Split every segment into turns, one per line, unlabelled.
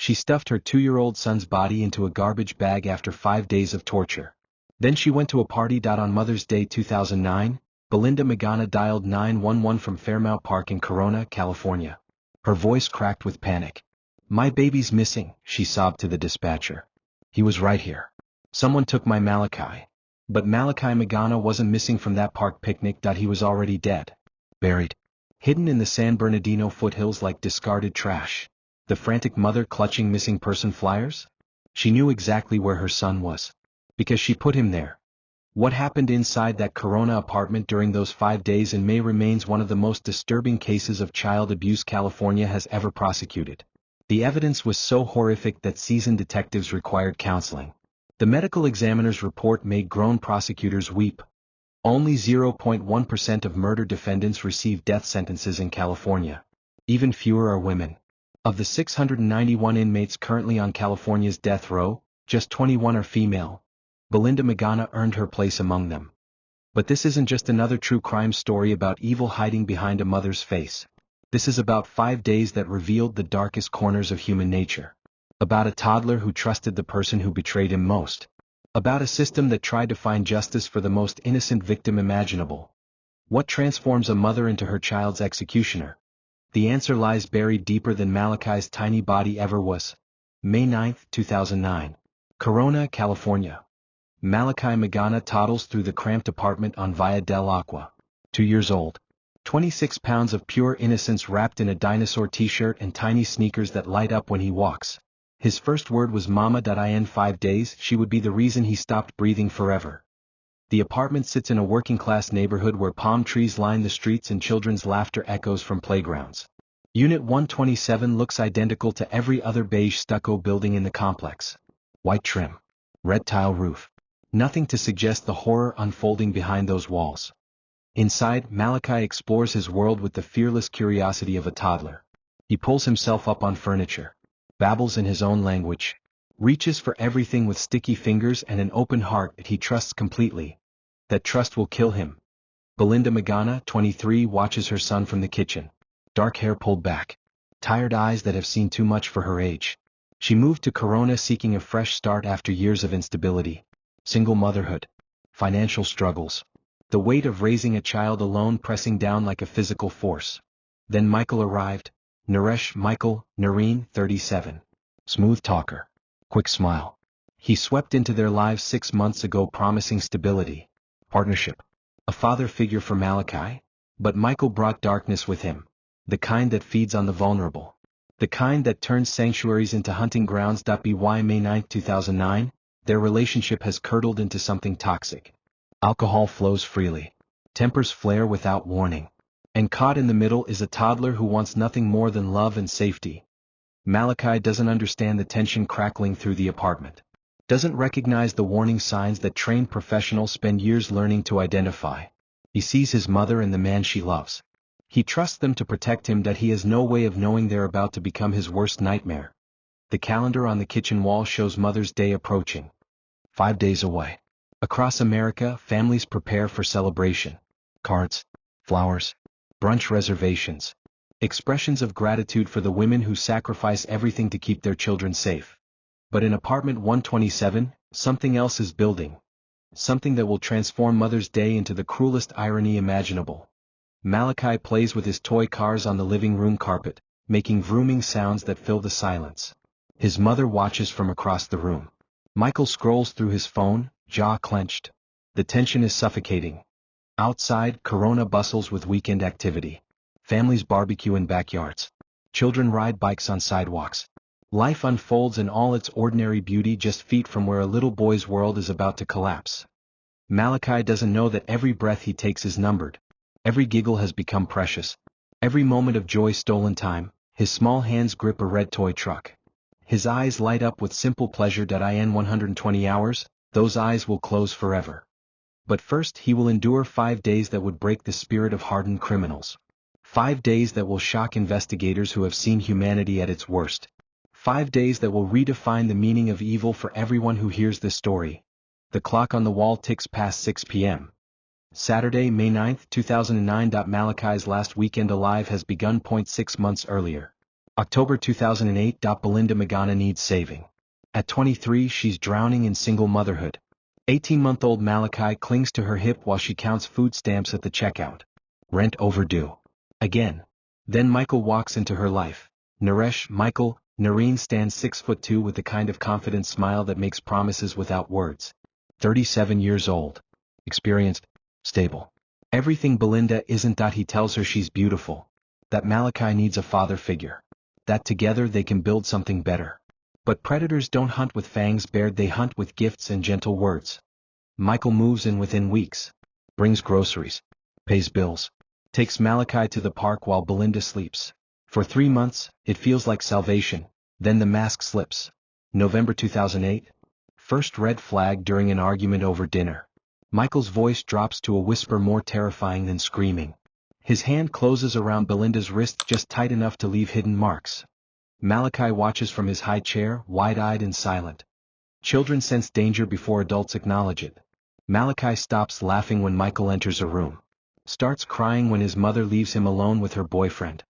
She stuffed her 2-year-old son's body into a garbage bag after 5 days of torture. Then she went to a party. On Mother's Day 2009, Belinda Magana dialed 911 from Fairmount Park in Corona, California. Her voice cracked with panic. "My baby's missing," she sobbed to the dispatcher. "He was right here. Someone took my Malachi." But Malachi Magana wasn't missing from that park picnic. He was already dead. Buried. Hidden in the San Bernardino foothills like discarded trash. The frantic mother clutching missing person flyers? She knew exactly where her son was. Because she put him there. What happened inside that Corona apartment during those 5 days in May remains one of the most disturbing cases of child abuse California has ever prosecuted. The evidence was so horrific that seasoned detectives required counseling. The medical examiner's report made grown prosecutors weep. Only 0.1% of murder defendants receive death sentences in California. Even fewer are women. Of the 691 inmates currently on California's death row, just 21 are female. Belinda Magana earned her place among them. But this isn't just another true crime story about evil hiding behind a mother's face. This is about 5 days that revealed the darkest corners of human nature. About a toddler who trusted the person who betrayed him most. About a system that tried to find justice for the most innocent victim imaginable. What transforms a mother into her child's executioner? The answer lies buried deeper than Malachi's tiny body ever was. May 9, 2009. Corona, California. Malachi Magana toddles through the cramped apartment on Via del Agua. 2 years old. 26 pounds of pure innocence wrapped in a dinosaur t-shirt and tiny sneakers that light up when he walks. His first word was Mama. In 5 days, she would be the reason he stopped breathing forever. The apartment sits in a working-class neighborhood where palm trees line the streets and children's laughter echoes from playgrounds. Unit 127 looks identical to every other beige stucco building in the complex. White trim. Red tile roof. Nothing to suggest the horror unfolding behind those walls. Inside, Malachi explores his world with the fearless curiosity of a toddler. He pulls himself up on furniture. Babbles in his own language. Reaches for everything with sticky fingers and an open heart that he trusts completely. That trust will kill him. Belinda Magana, 23, watches her son from the kitchen. Dark hair pulled back. Tired eyes that have seen too much for her age. She moved to Corona seeking a fresh start after years of instability. Single motherhood. Financial struggles. The weight of raising a child alone pressing down like a physical force. Then Michael arrived. Michael Narine, 37. Smooth talker. Quick smile. He swept into their lives 6 months ago promising stability. Partnership. A father figure for Malachi. But Michael brought darkness with him. The kind that feeds on the vulnerable. The kind that turns sanctuaries into hunting grounds. By May 9, 2009, their relationship has curdled into something toxic. Alcohol flows freely. Tempers flare without warning. And caught in the middle is a toddler who wants nothing more than love and safety. Malachi doesn't understand the tension crackling through the apartment. Doesn't recognize the warning signs that trained professionals spend years learning to identify. He sees his mother and the man she loves. He trusts them to protect him. He has no way of knowing they're about to become his worst nightmare. The calendar on the kitchen wall shows Mother's Day approaching. 5 days away. Across America, families prepare for celebration. Cards, flowers, brunch reservations. Expressions of gratitude for the women who sacrifice everything to keep their children safe. But in apartment 127, something else is building. Something that will transform Mother's Day into the cruelest irony imaginable. Malachi plays with his toy cars on the living room carpet, making vrooming sounds that fill the silence. His mother watches from across the room. Michael scrolls through his phone, jaw clenched. The tension is suffocating. Outside, Corona bustles with weekend activity. Families barbecue in backyards. Children ride bikes on sidewalks. Life unfolds in all its ordinary beauty just feet from where a little boy's world is about to collapse. Malachi doesn't know that every breath he takes is numbered. Every giggle has become precious. Every moment of joy stolen time. His small hands grip a red toy truck. His eyes light up with simple pleasure. In 120 hours, those eyes will close forever. But first he will endure 5 days that would break the spirit of hardened criminals. 5 days that will shock investigators who have seen humanity at its worst. 5 days that will redefine the meaning of evil for everyone who hears this story. The clock on the wall ticks past 6 p.m. Saturday, May 9, 2009. Malachi's last weekend alive has begun. 6 months earlier. October 2008. Belinda Magana needs saving. At 23, she's drowning in single motherhood. 18-month-old Malachi clings to her hip while she counts food stamps at the checkout. Rent overdue. Again. Then Michael walks into her life. Michael Narine stands 6'2" with the kind of confident smile that makes promises without words. 37 years old. Experienced. Stable. Everything Belinda isn't. He tells her she's beautiful. That Malachi needs a father figure. That together they can build something better. But predators don't hunt with fangs bared, they hunt with gifts and gentle words. Michael moves in within weeks. Brings groceries. Pays bills. Takes Malachi to the park while Belinda sleeps. For 3 months, it feels like salvation. Then the mask slips. November 2008. First red flag during an argument over dinner. Michael's voice drops to a whisper more terrifying than screaming. His hand closes around Belinda's wrist just tight enough to leave hidden marks. Malachi watches from his high chair, wide-eyed and silent. Children sense danger before adults acknowledge it. Malachi stops laughing when Michael enters a room. Starts crying when his mother leaves him alone with her boyfriend.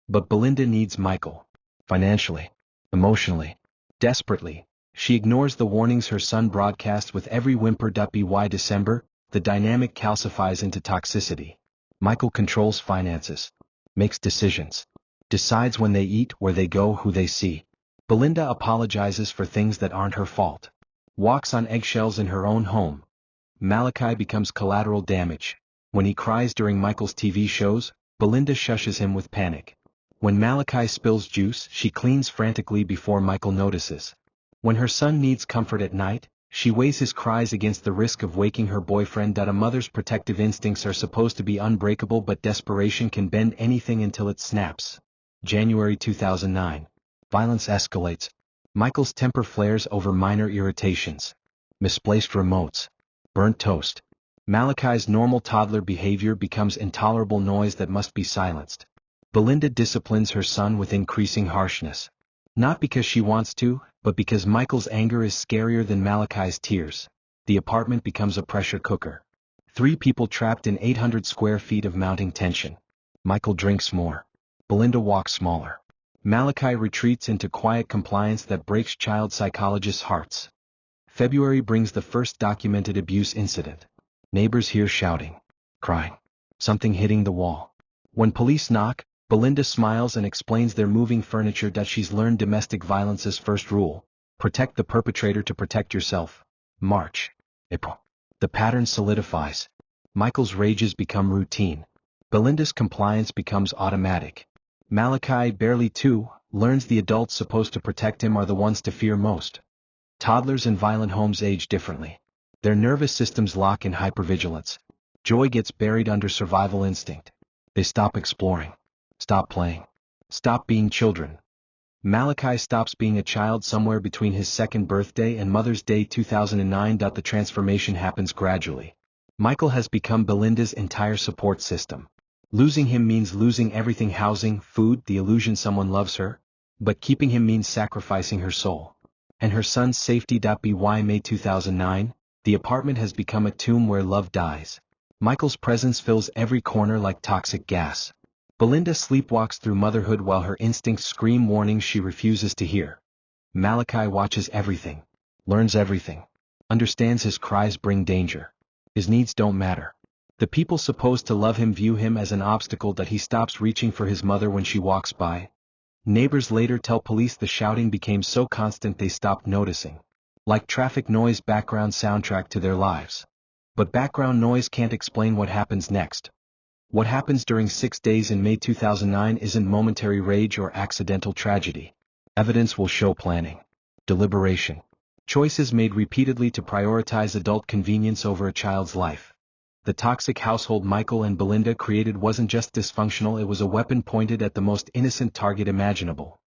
But Belinda needs Michael. Financially. Emotionally. Desperately. She ignores the warnings her son broadcasts with every whimper. By December, the dynamic calcifies into toxicity. Michael controls finances. Makes decisions. Decides when they eat, where they go, who they see. Belinda apologizes for things that aren't her fault. Walks on eggshells in her own home. Malachi becomes collateral damage. When he cries during Michael's TV shows, Belinda shushes him with panic. When Malachi spills juice, she cleans frantically before Michael notices. When her son needs comfort at night, she weighs his cries against the risk of waking her boyfriend. A mother's protective instincts are supposed to be unbreakable, but desperation can bend anything until it snaps. January 2009. Violence escalates. Michael's temper flares over minor irritations. Misplaced remotes. Burnt toast. Malachi's normal toddler behavior becomes intolerable noise that must be silenced. Belinda disciplines her son with increasing harshness. Not because she wants to, but because Michael's anger is scarier than Malachi's tears. The apartment becomes a pressure cooker. 3 people trapped in 800 square feet of mounting tension. Michael drinks more. Belinda walks smaller. Malachi retreats into quiet compliance that breaks child psychologists' hearts. February brings the first documented abuse incident. Neighbors hear shouting. Crying. Something hitting the wall. When police knock, Belinda smiles and explains they're moving furniture. She's learned domestic violence's first rule. Protect the perpetrator to protect yourself. March. April. The pattern solidifies. Michael's rages become routine. Belinda's compliance becomes automatic. Malachi, barely 2, learns the adults supposed to protect him are the ones to fear most. Toddlers in violent homes age differently. Their nervous systems lock in hypervigilance. Joy gets buried under survival instinct. They stop exploring. Stop playing. Stop being children. Malachi stops being a child somewhere between his 2nd birthday and Mother's Day 2009. The transformation happens gradually. Michael has become Belinda's entire support system. Losing him means losing everything: housing, food, the illusion someone loves her. But keeping him means sacrificing her soul. And her son's safety. By May 2009, the apartment has become a tomb where love dies. Michael's presence fills every corner like toxic gas. Belinda sleepwalks through motherhood while her instincts scream warnings she refuses to hear. Malachi watches everything. Learns everything. Understands his cries bring danger. His needs don't matter. The people supposed to love him view him as an obstacle. He stops reaching for his mother when she walks by. Neighbors later tell police the shouting became so constant they stopped noticing. Like traffic noise, background soundtrack to their lives. But background noise can't explain what happens next. What happens during 6 days in May 2009 isn't momentary rage or accidental tragedy. Evidence will show planning. Deliberation. Choices made repeatedly to prioritize adult convenience over a child's life. The toxic household Michael and Belinda created wasn't just dysfunctional, it was a weapon pointed at the most innocent target imaginable.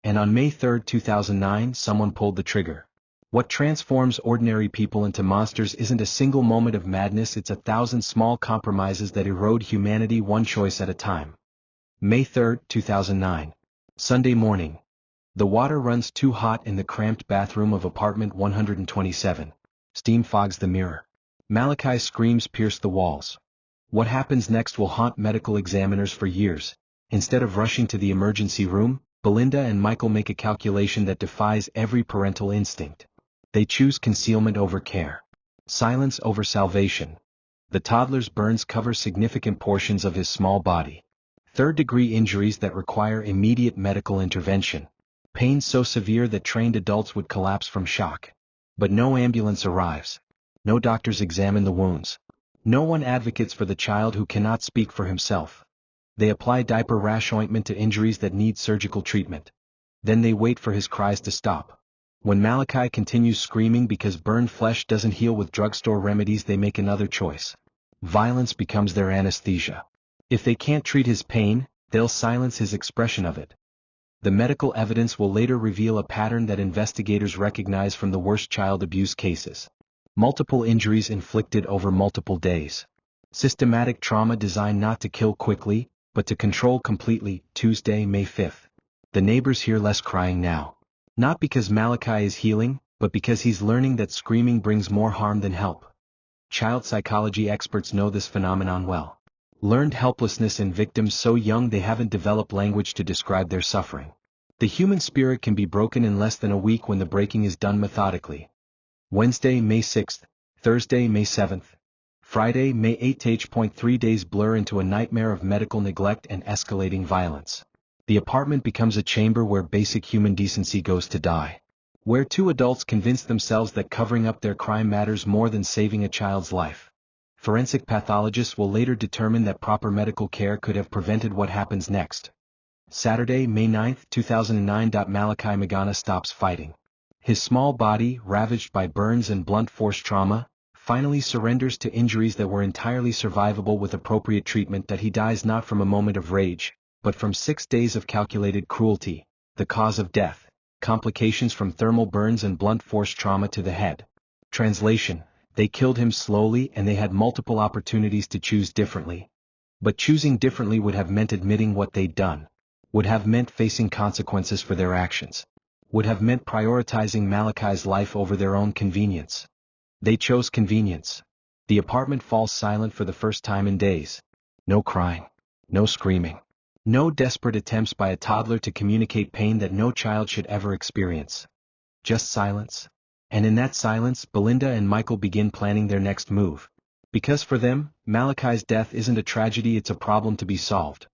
And on May 3, 2009, someone pulled the trigger. What transforms ordinary people into monsters isn't a single moment of madness, it's 1,000 small compromises that erode humanity one choice at a time. May 3, 2009. Sunday morning. The water runs too hot in the cramped bathroom of apartment 127. Steam fogs the mirror. Malachi's screams pierce the walls. What happens next will haunt medical examiners for years. Instead of rushing to the emergency room, Belinda and Michael make a calculation that defies every parental instinct. They choose concealment over care. Silence over salvation. The toddler's burns cover significant portions of his small body. Third-degree injuries that require immediate medical intervention. Pain so severe that trained adults would collapse from shock. But no ambulance arrives. No doctors examine the wounds. No one advocates for the child who cannot speak for himself. They apply diaper rash ointment to injuries that need surgical treatment. Then they wait for his cries to stop. When Malachi continues screaming because burned flesh doesn't heal with drugstore remedies, they make another choice. Violence becomes their anesthesia. If they can't treat his pain, they'll silence his expression of it. The medical evidence will later reveal a pattern that investigators recognize from the worst child abuse cases. Multiple injuries inflicted over multiple days. Systematic trauma designed not to kill quickly, but to control completely. Tuesday, May 5th. The neighbors hear less crying now. Not because Malachi is healing, but because he's learning that screaming brings more harm than help. Child psychology experts know this phenomenon well. Learned helplessness in victims so young they haven't developed language to describe their suffering. The human spirit can be broken in less than a week when the breaking is done methodically. Wednesday, May 6th, Thursday, May 7th. Friday, May 8th. 3 days blur into a nightmare of medical neglect and escalating violence. The apartment becomes a chamber where basic human decency goes to die. Where two adults convince themselves that covering up their crime matters more than saving a child's life. Forensic pathologists will later determine that proper medical care could have prevented what happens next. Saturday, May 9th, 2009. Malachi Magana stops fighting. His small body, ravaged by burns and blunt force trauma, finally surrenders to injuries that were entirely survivable with appropriate treatment. That he dies not from a moment of rage, but from 6 days of calculated cruelty. The cause of death: complications from thermal burns and blunt force trauma to the head. Translation: they killed him slowly and they had multiple opportunities to choose differently. But choosing differently would have meant admitting what they'd done. Would have meant facing consequences for their actions. Would have meant prioritizing Malachi's life over their own convenience. They chose convenience. The apartment falls silent for the first time in days. No crying. No screaming. No desperate attempts by a toddler to communicate pain that no child should ever experience. Just silence. And in that silence, Belinda and Michael begin planning their next move. Because for them, Malachi's death isn't a tragedy, it's a problem to be solved.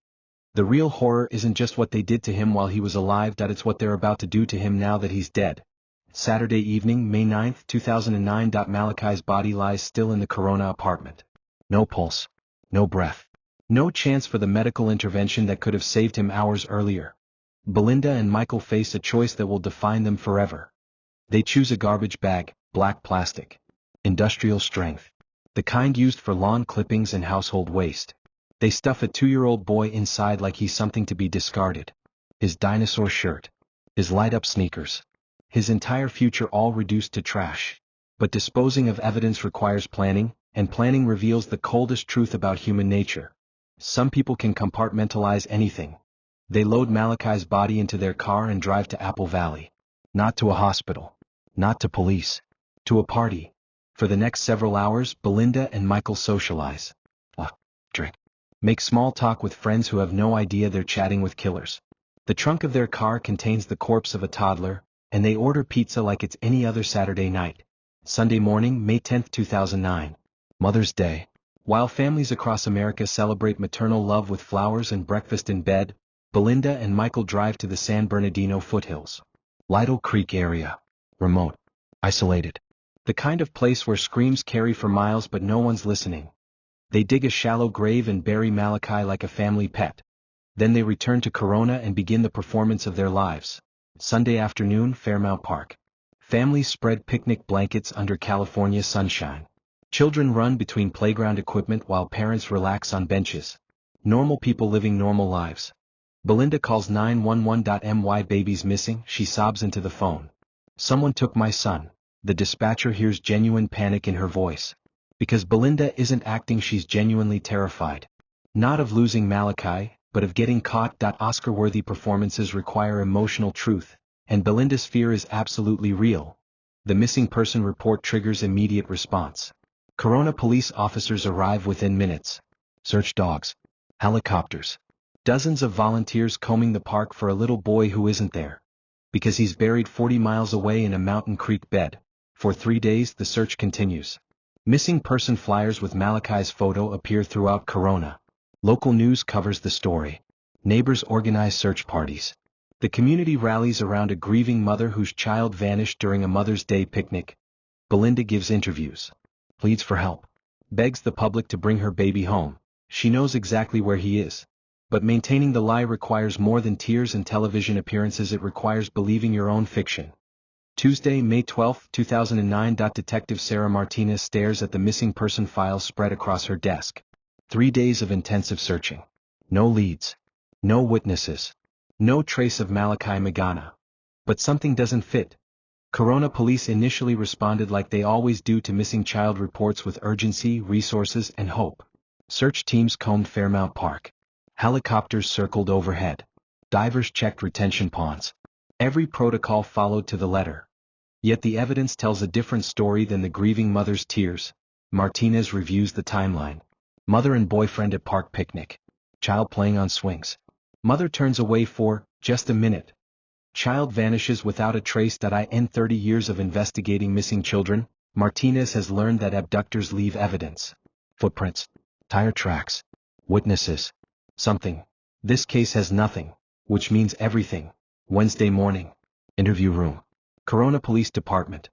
The real horror isn't just what they did to him while he was alive, it's what they're about to do to him now that he's dead. Saturday evening, May 9th, 2009. Malachi's body lies still in the Corona apartment. No pulse. No breath. No chance for the medical intervention that could have saved him hours earlier. Belinda and Michael face a choice that will define them forever. They choose a garbage bag, black plastic. Industrial strength. The kind used for lawn clippings and household waste. They stuff a 2-year-old boy inside like he's something to be discarded. His dinosaur shirt. His light-up sneakers. His entire future all reduced to trash. But disposing of evidence requires planning, and planning reveals the coldest truth about human nature. Some people can compartmentalize anything. They load Malachi's body into their car and drive to Apple Valley. Not to a hospital. Not to police. To a party. For the next several hours, Belinda and Michael socialize. Drink. Make small talk with friends who have no idea they're chatting with killers. The trunk of their car contains the corpse of a toddler, and they order pizza like it's any other Saturday night. Sunday morning, May 10th, 2009. Mother's Day. While families across America celebrate maternal love with flowers and breakfast in bed, Belinda and Michael drive to the San Bernardino foothills. Lytle Creek area. Remote. Isolated. The kind of place where screams carry for miles but no one's listening. They dig a shallow grave and bury Malachi like a family pet. Then they return to Corona and begin the performance of their lives. Sunday afternoon, Fairmount Park. Families spread picnic blankets under California sunshine. Children run between playground equipment while parents relax on benches. Normal people living normal lives. Belinda calls 911. My baby's missing, she sobs into the phone. Someone took my son. The dispatcher hears genuine panic in her voice. Because Belinda isn't acting, she's genuinely terrified. Not of losing Malachi, but of getting caught. Oscar-worthy performances require emotional truth, and Belinda's fear is absolutely real. The missing person report triggers immediate response. Corona police officers arrive within minutes. Search dogs. Helicopters. Dozens of volunteers combing the park for a little boy who isn't there. Because he's buried 40 miles away in a mountain creek bed. For 3 days the search continues. Missing person flyers with Malachi's photo appear throughout Corona. Local news covers the story. Neighbors organize search parties. The community rallies around a grieving mother whose child vanished during a Mother's Day picnic. Belinda gives interviews. Pleads for help. Begs the public to bring her baby home. She knows exactly where he is. But maintaining the lie requires more than tears and television appearances. It requires believing your own fiction. Tuesday, May 12, 2009. Detective Sarah Martinez stares at the missing person files spread across her desk. 3 days of intensive searching. No leads. No witnesses. No trace of Malachi Magana. But something doesn't fit. Corona police initially responded like they always do to missing child reports, with urgency, resources, and hope. Search teams combed Fairmount Park. Helicopters circled overhead. Divers checked retention ponds. Every protocol followed to the letter. Yet the evidence tells a different story than the grieving mother's tears. Martinez reviews the timeline. Mother and boyfriend at park picnic. Child playing on swings. Mother turns away for just a minute. Child vanishes without a trace. In 30 years of investigating missing children, Martinez has learned that abductors leave evidence. Footprints. Tire tracks. Witnesses. Something. This case has nothing, which means everything. Wednesday morning. Interview room. Corona Police Department.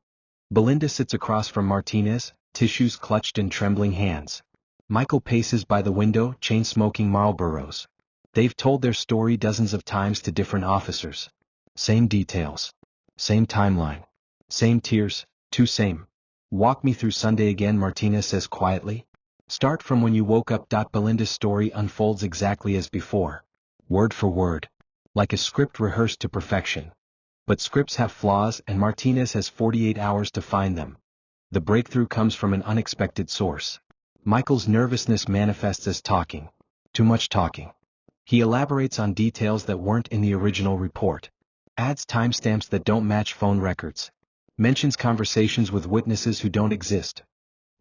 Belinda sits across from Martinez, tissues clutched in trembling hands. Michael paces by the window, chain-smoking Marlboros. They've told their story dozens of times to different officers. Same details. Same timeline. Same tears, too same. Walk me through Sunday again, Martinez says quietly. Start from when you woke up. Belinda's story unfolds exactly as before. Word for word. Like a script rehearsed to perfection. But scripts have flaws, and Martinez has 48 hours to find them. The breakthrough comes from an unexpected source. Michael's nervousness manifests as talking. Too much talking. He elaborates on details that weren't in the original report. Adds timestamps that don't match phone records. Mentions conversations with witnesses who don't exist.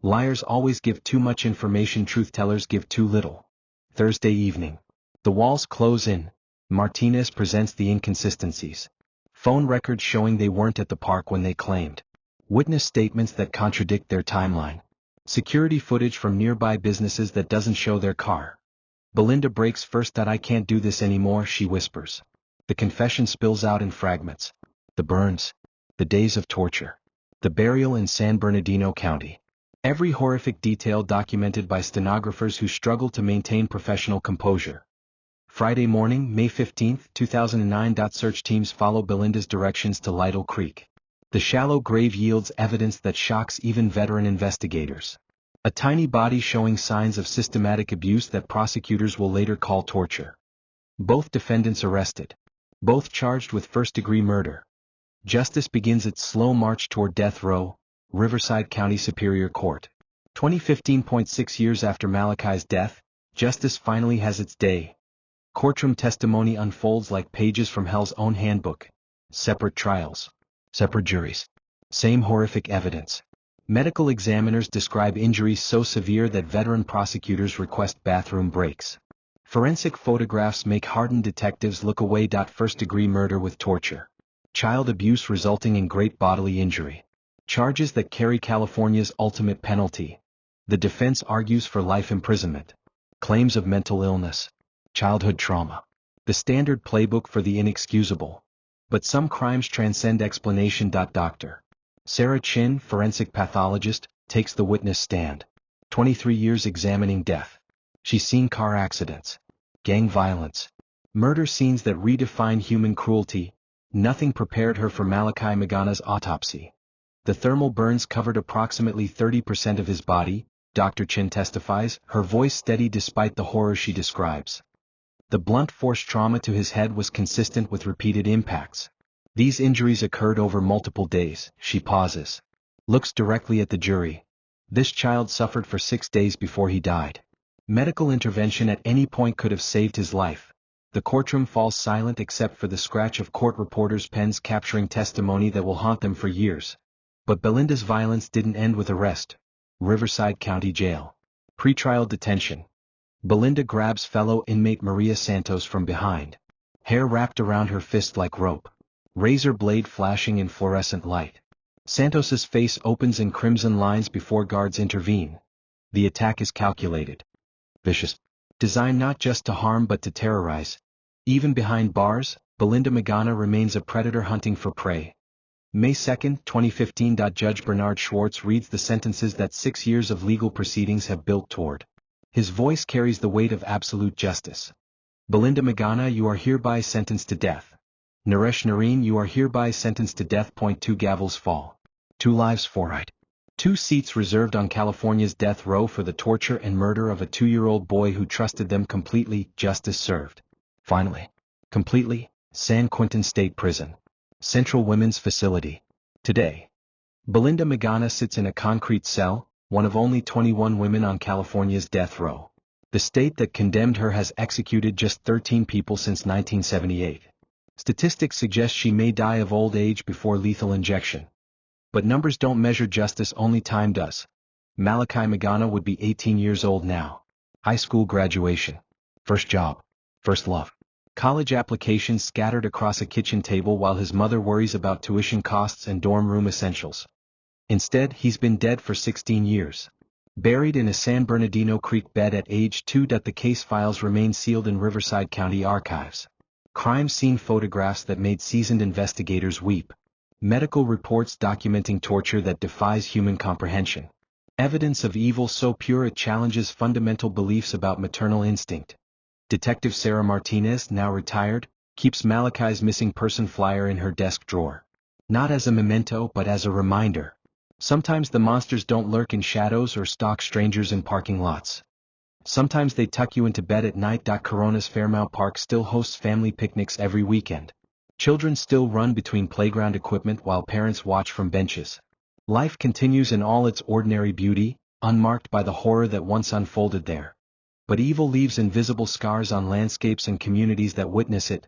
Liars always give too much information. Truth-tellers give too little. Thursday evening. The walls close in. Martinez presents the inconsistencies. Phone records showing they weren't at the park when they claimed. Witness statements that contradict their timeline. Security footage from nearby businesses that doesn't show their car. Belinda breaks first. I can't do this anymore, she whispers. The confession spills out in fragments. The burns. The days of torture. The burial in San Bernardino County. Every horrific detail documented by stenographers who struggle to maintain professional composure. Friday morning, May 15, 2009. Search teams follow Belinda's directions to Lytle Creek. The shallow grave yields evidence that shocks even veteran investigators. A tiny body showing signs of systematic abuse that prosecutors will later call torture. Both defendants arrested. Both charged with first-degree murder. Justice begins its slow march toward death row. Riverside County Superior Court. 2015.6 years after Malachi's death, justice finally has its day. Courtroom testimony unfolds like pages from hell's own handbook. Separate trials. Separate juries. Same horrific evidence. Medical examiners describe injuries so severe that veteran prosecutors request bathroom breaks. Forensic photographs make hardened detectives look away. First-degree murder with torture. Child abuse resulting in great bodily injury. Charges that carry California's ultimate penalty. The defense argues for life imprisonment. Claims of mental illness. Childhood trauma. The standard playbook for the inexcusable. But some crimes transcend explanation. Dr. Sarah Chin, forensic pathologist, takes the witness stand. 23 years examining death. She's seen car accidents. Gang violence. Murder scenes that redefine human cruelty. Nothing prepared her for Malachi Magana's autopsy. The thermal burns covered approximately 30% of his body, Dr. Chin testifies, her voice steady despite the horror she describes. The blunt force trauma to his head was consistent with repeated impacts. These injuries occurred over multiple days. She pauses. Looks directly at the jury. This child suffered for 6 days before he died. Medical intervention at any point could have saved his life. The courtroom falls silent except for the scratch of court reporters' pens capturing testimony that will haunt them for years. But Belinda's violence didn't end with arrest. Riverside County Jail. Pretrial detention. Belinda grabs fellow inmate Maria Santos from behind. Hair wrapped around her fist like rope. Razor blade flashing in fluorescent light. Santos's face opens in crimson lines before guards intervene. The attack is calculated. Vicious. Designed not just to harm but to terrorize. Even behind bars, Belinda Magana remains a predator hunting for prey. May 2, 2015. Judge Bernard Schwartz reads the sentences that 6 years of legal proceedings have built toward. His voice carries the weight of absolute justice. Belinda Magana, you are hereby sentenced to death. Naresh Narine, you are hereby sentenced to death. 2 Gavels fall. 2 lives forright. 2 seats reserved on California's death row for the torture and murder of a 2-year-old boy who trusted them completely. Justice served. Finally. Completely. San Quentin State Prison. Central Women's Facility. Today. Belinda Magana sits in a concrete cell, one of only 21 women on California's death row. The state that condemned her has executed just 13 people since 1978. Statistics suggest she may die of old age before lethal injection. But numbers don't measure justice, only time does. Malachi Magana would be 18 years old now. High school graduation. First job. First love. College applications scattered across a kitchen table while his mother worries about tuition costs and dorm room essentials. Instead, he's been dead for 16 years. Buried in a San Bernardino Creek bed at age 2. The case files remain sealed in Riverside County archives. Crime scene photographs that made seasoned investigators weep. Medical reports documenting torture that defies human comprehension. Evidence of evil so pure it challenges fundamental beliefs about maternal instinct. Detective Sarah Martinez, now retired, keeps Malachi's missing person flyer in her desk drawer. Not as a memento but as a reminder. Sometimes the monsters don't lurk in shadows or stalk strangers in parking lots. Sometimes they tuck you into bed at night. Corona's Fairmount Park still hosts family picnics every weekend. Children still run between playground equipment while parents watch from benches. Life continues in all its ordinary beauty, unmarked by the horror that once unfolded there. But evil leaves invisible scars on landscapes and communities that witness it.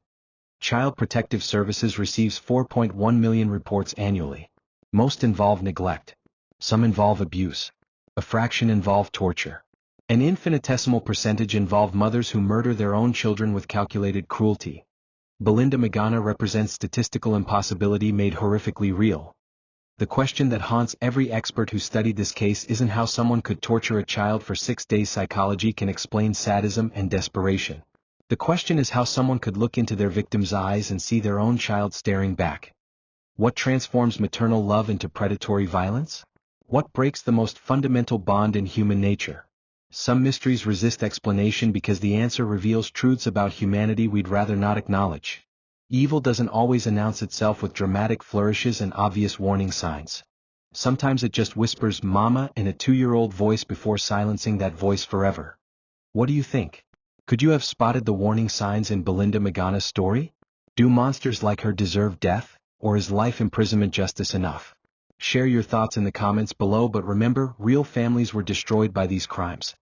Child Protective Services receives 4.1 million reports annually. Most involve neglect. Some involve abuse. A fraction involve torture. An infinitesimal percentage involve mothers who murder their own children with calculated cruelty. Belinda Magana represents statistical impossibility made horrifically real. The question that haunts every expert who studied this case isn't how someone could torture a child for 6 days. Psychology can explain sadism and desperation. The question is how someone could look into their victim's eyes and see their own child staring back. What transforms maternal love into predatory violence? What breaks the most fundamental bond in human nature? Some mysteries resist explanation because the answer reveals truths about humanity we'd rather not acknowledge. Evil doesn't always announce itself with dramatic flourishes and obvious warning signs. Sometimes it just whispers "Mama" in a 2-year-old voice before silencing that voice forever. What do you think? Could you have spotted the warning signs in Belinda Magana's story? Do monsters like her deserve death, or is life imprisonment justice enough? Share your thoughts in the comments below, but remember, real families were destroyed by these crimes.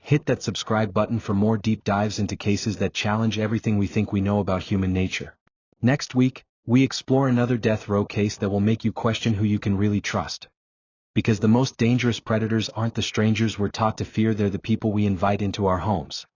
Hit that subscribe button for more deep dives into cases that challenge everything we think we know about human nature. Next week, we explore another death row case that will make you question who you can really trust. Because the most dangerous predators aren't the strangers we're taught to fear, they're the people we invite into our homes.